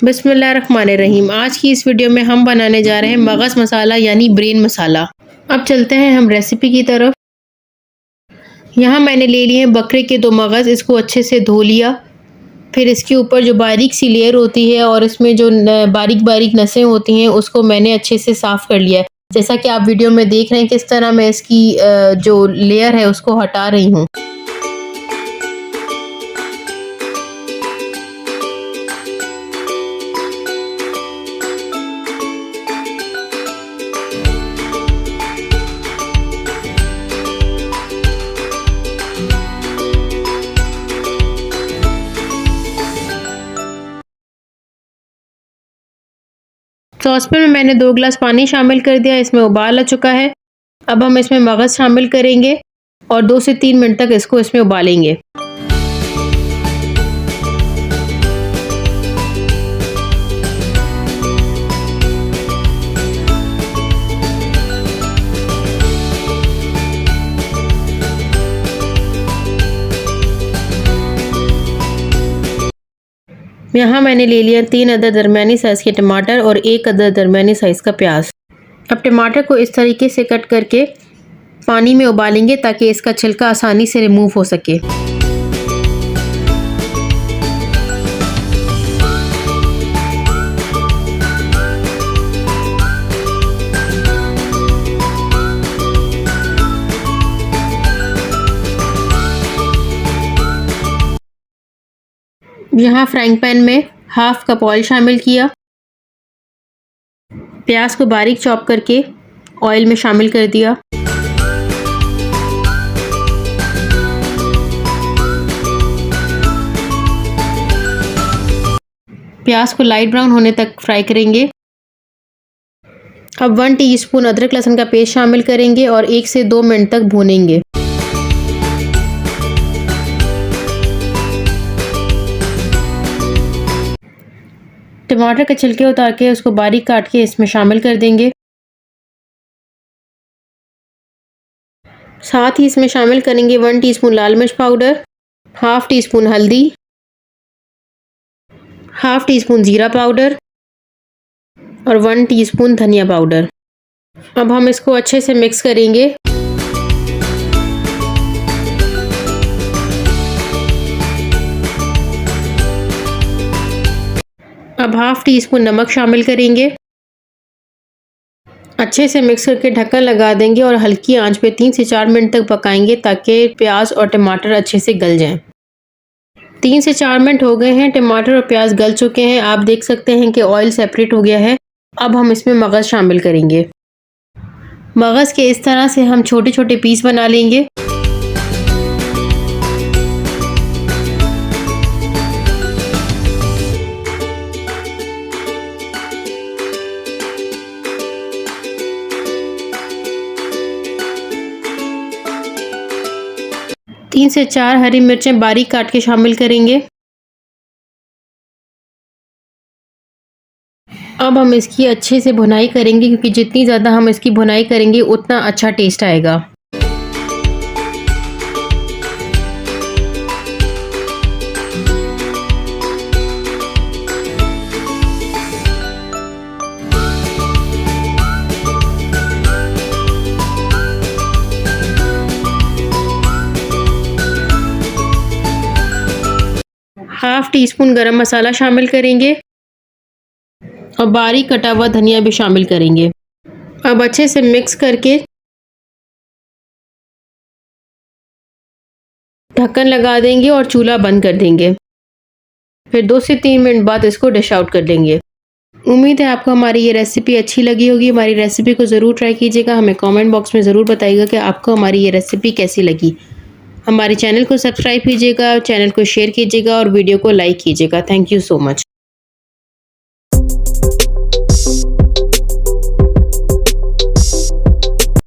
बिस्मिल्लाहिर्रहमानिर्रहीम। आज की इस वीडियो में हम बनाने जा रहे हैं मगज़ मसाला यानी ब्रेन मसाला। अब चलते हैं हम रेसिपी की तरफ। यहाँ मैंने ले लिए हैं बकरे के 2 मगज़, इसको अच्छे से धो लिया। फिर इसके ऊपर जो बारीक सी लेयर होती है और इसमें जो बारीक बारीक नसें होती हैं उसको मैंने अच्छे से साफ़ कर लिया है। जैसा कि आप वीडियो में देख रहे हैं किस तरह मैं इसकी जो लेयर है उसको हटा रही हूँ। सॉसपैन में मैंने 2 गिलास पानी शामिल कर दिया, इसमें उबाल आ चुका है। अब हम इसमें मगज़ शामिल करेंगे और 2 से 3 मिनट तक इसको इसमें उबालेंगे। यहाँ मैंने ले लिया 3 अदद दरमियानी साइज़ के टमाटर और 1 अदद दरमियानी साइज़ का प्याज। अब टमाटर को इस तरीके से कट करके पानी में उबालेंगे ताकि इसका छिलका आसानी से रिमूव हो सके। यहाँ फ्राइंग पैन में हाफ कप ऑयल शामिल किया। प्याज को बारीक चॉप करके ऑयल में शामिल कर दिया। प्याज को लाइट ब्राउन होने तक फ्राई करेंगे। अब 1 टीस्पून अदरक लहसुन का पेस्ट शामिल करेंगे और 1 से 2 मिनट तक भूनेंगे। टमाटर के छिलके उतार के उसको बारीक काट के इसमें शामिल कर देंगे। साथ ही इसमें शामिल करेंगे 1 टीस्पून लाल मिर्च पाउडर, हाफ टी स्पून हल्दी, हाफ टी स्पून ज़ीरा पाउडर और 1 टीस्पून धनिया पाउडर। अब हम इसको अच्छे से मिक्स करेंगे। अब हाफ टी स्पून नमक शामिल करेंगे। अच्छे से मिक्स करके ढक्कन लगा देंगे और हल्की आंच पे 3 से 4 मिनट तक पकाएंगे ताकि प्याज और टमाटर अच्छे से गल जाएं। 3 से 4 मिनट हो गए हैं, टमाटर और प्याज गल चुके हैं। आप देख सकते हैं कि ऑयल सेपरेट हो गया है। अब हम इसमें मगज़ शामिल करेंगे। मगज़ के इस तरह से हम छोटे छोटे पीस बना लेंगे। तीन से 4 हरी मिर्चें बारीक काट के शामिल करेंगे। अब हम इसकी अच्छे से भुनाई करेंगे क्योंकि जितनी ज़्यादा हम इसकी भुनाई करेंगे उतना अच्छा टेस्ट आएगा। हाफ टी स्पून गरम मसाला शामिल करेंगे और बारीक कटा हुआ धनिया भी शामिल करेंगे। अब अच्छे से मिक्स करके ढक्कन लगा देंगे और चूल्हा बंद कर देंगे। फिर 2 से 3 मिनट बाद इसको डिश आउट कर देंगे। उम्मीद है आपको हमारी ये रेसिपी अच्छी लगी होगी। हमारी रेसिपी को ज़रूर ट्राई कीजिएगा। हमें कमेंट बॉक्स में ज़रूर बताइएगा कि आपको हमारी ये रेसिपी कैसी लगी। हमारे चैनल को सब्सक्राइब कीजिएगा, चैनल को शेयर कीजिएगा और वीडियो को लाइक कीजिएगा। Thank you so much.